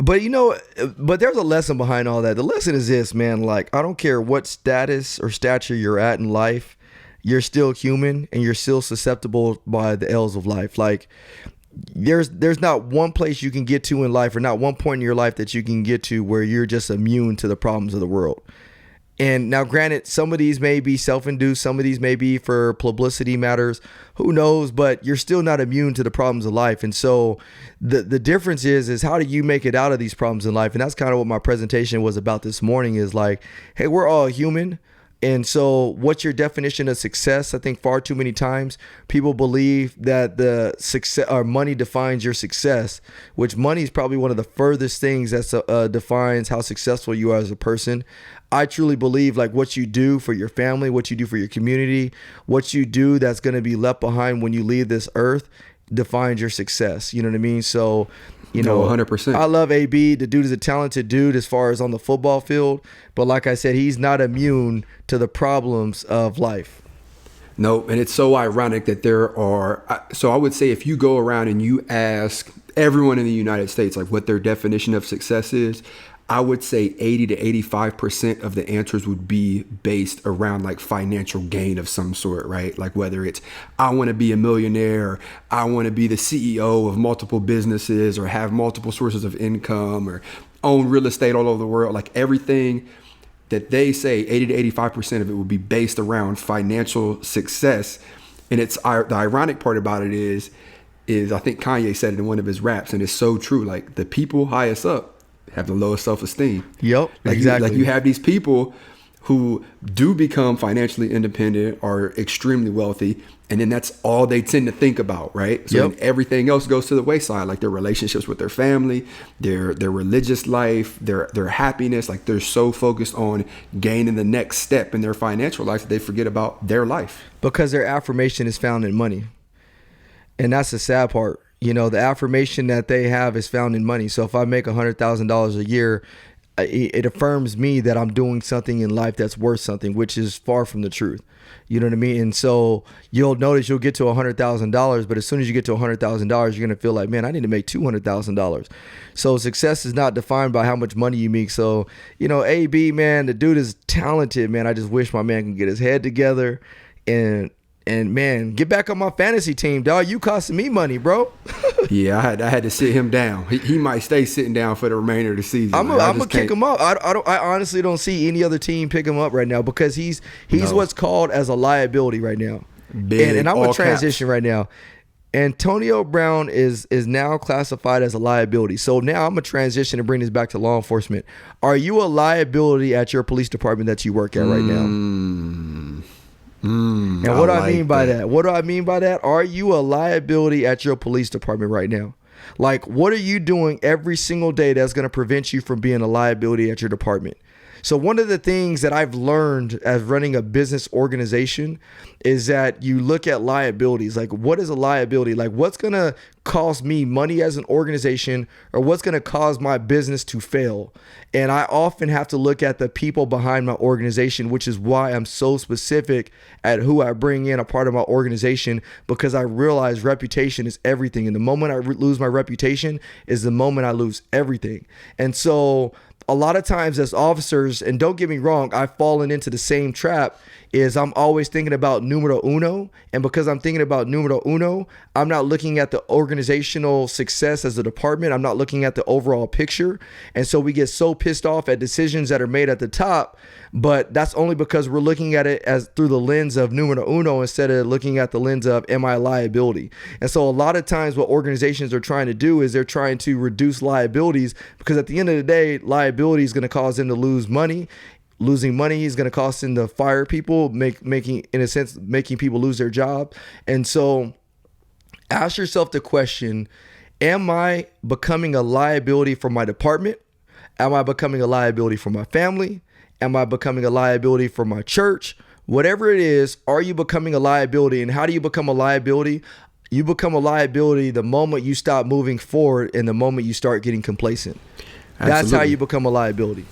But but there's a lesson behind all that. The lesson is this, man. Like, I don't care what status or stature you're at in life, you're still human and you're still susceptible by the ills of life. Like, there's not one place you can get to in life, or not one point in your life that you can get to where you're just immune to the problems of the world. And now, granted, some of these may be self-induced, some of these may be for publicity matters, who knows, but you're still not immune to the problems of life. And so the difference is how do you make it out of these problems in life? And that's kind of what my presentation was about this morning, is like, hey, we're all human. And so what's your definition of success? I think far too many times people believe that the success or money defines your success, which money is probably one of the furthest things that defines how successful you are as a person. I truly believe like what you do for your family, what you do for your community, what you do that's going to be left behind when you leave this earth defines your success. You know what I mean? So, 100%. I love AB. The dude is a talented dude as far as on the football field. But like I said, he's not immune to the problems of life. No, and it's so ironic that there are. So I would say if you go around and you ask everyone in the United States like what their definition of success is, I would say 80 to 85% of the answers would be based around like financial gain of some sort, right? Like whether it's I want to be a millionaire, or I want to be the CEO of multiple businesses, or have multiple sources of income, or own real estate all over the world. Like everything that they say, 80 to 85% of it would be based around financial success. And it's the ironic part about it is I think Kanye said it in one of his raps, and it's so true. Like the people highest up have the lowest self-esteem. Yep, like exactly. You have these people who do become financially independent, are extremely wealthy, and then that's all they tend to think about, right? So then everything else goes to the wayside, like their relationships with their family, their religious life, their happiness. Like they're so focused on gaining the next step in their financial life that they forget about their life. Because their affirmation is found in money. And that's the sad part. The affirmation that they have is found in money. So if I make $100,000 a year, it affirms me that I'm doing something in life that's worth something, which is far from the truth. You know what I mean? And so you'll notice you'll get to $100,000, but as soon as you get to $100,000, you're going to feel like, man, I need to make $200,000. So success is not defined by how much money you make. So, AB, man, the dude is talented, man. I just wish my man can get his head together and man, get back on my fantasy team, dog. You costing me money, bro. Yeah, I had to sit him down. He might stay sitting down for the remainder of the season. I'm gonna kick him up. I honestly don't see any other team pick him up right now because he's what's called as a liability right now. Big, and I'm gonna transition right now. Antonio Brown is now classified as a liability. So now I'm gonna transition and bring this back to law enforcement. Are you a liability at your police department that you work at right now? And what do I mean by that? What do I mean by that? Are you a liability at your police department right now? Like, what are you doing every single day that's going to prevent you from being a liability at your department? So one of the things that I've learned as running a business organization is that you look at liabilities. Like, what is a liability? Like, what's going to cost me money as an organization, or what's going to cause my business to fail? And I often have to look at the people behind my organization, which is why I'm so specific at who I bring in a part of my organization, because I realize reputation is everything. And the moment I lose my reputation is the moment I lose everything. And so a lot of times as officers, and don't get me wrong, I've fallen into the same trap, is I'm always thinking about numero uno. And because I'm thinking about numero uno, I'm not looking at the organizational success as a department. I'm not looking at the overall picture. And so we get so pissed off at decisions that are made at the top, but that's only because we're looking at it as through the lens of numero uno instead of looking at the lens of, am I a liability? And so a lot of times what organizations are trying to do is they're trying to reduce liabilities, because at the end of the day, liability is going to cause them to lose money. Losing money is going to cost them to fire people, making people lose their job. And so ask yourself the question, am I becoming a liability for my department? Am I becoming a liability for my family? Am I becoming a liability for my church? Whatever it is, are you becoming a liability? And how do you become a liability? You become a liability the moment you stop moving forward and the moment you start getting complacent. Absolutely. That's how you become a liability.